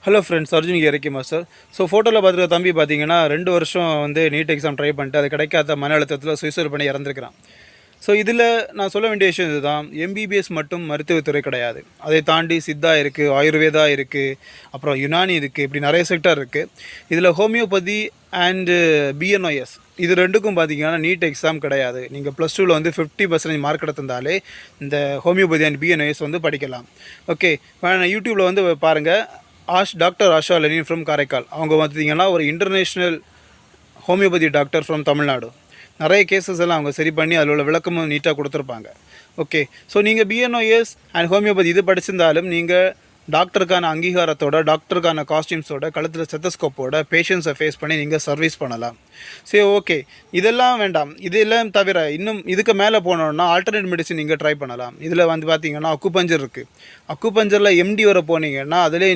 Hello friends, Arjun இங்கே master. So ஃபோட்டோவில் பார்த்துருக்க தம்பி பார்த்தீங்கன்னா 2 வருஷம் வந்து நீட் எக்ஸாம் ட்ரை பண்ணிட்டு அது கிடைக்காத மன அழுத்தத்தில் சூசைட் பண்ணி இறந்துருக்கிறான். ஸோ இதில் நான் சொல்ல வேண்டிய விஷயம் இதுதான், எம்பிபிஎஸ் மட்டும் மருத்துவத்துறை கிடையாது. அதை தாண்டி சித்தா இருக்குது, ஆயுர்வேதா இருக்குது, அப்புறம் யுனானி இருக்குது, இப்படி நிறைய செக்டர் இருக்குது. இதில் ஹோமியோபதி அண்டு பிஎன்ஒஎஸ் இது ரெண்டுக்கும் பார்த்தீங்கன்னா நீட் எக்ஸாம் கிடையாது. நீங்கள் ப்ளஸ் டூவில் வந்து 50% மார்க் எடுத்திருந்தாலே இந்த ஹோமியோபதி அண்ட் பிஎன்ஒஎஸ் வந்து படிக்கலாம். ஓகே, யூடியூப்பில் வந்து பாருங்கள், doctor Asha Lenin from Karaikal. அவங்க பார்த்தீங்கன்னா ஒரு international homeopathy doctor from Tamil Nadu. நிறைய கேசஸ் எல்லாம் அவங்க சரி பண்ணி அதில் உள்ள விளக்கமும் நீட்டாக கொடுத்துருப்பாங்க. ஓகே, ஸோ நீங்கள் பிஎன்ஒஎஸ் அண்ட் ஹோமியோபதி இது படிச்சிருந்தாலும் நீங்கள் டாக்டருக்கான அங்கீகாரத்தோட, டாக்டருக்கான காஸ்டியூம்ஸோட, கழுத்தில் ஸ்டெத்தஸ்கோப்போட பேஷண்ட்ஸை ஃபேஸ் பண்ணி நீங்கள் சர்வீஸ் பண்ணலாம். சரி, ஓகே, இதெல்லாம் வேண்டாம். இதெல்லாம் தவிர இன்னும் இதுக்கு மேலே போனோன்னா ஆல்டர்னேட் மெடிசன் நீங்கள் ட்ரை பண்ணலாம். இதில் வந்து பார்த்தீங்கன்னா அக்குபஞ்சர் இருக்குது. அக்குபஞ்சரில் எம்டி வர போனீங்கன்னா அதிலே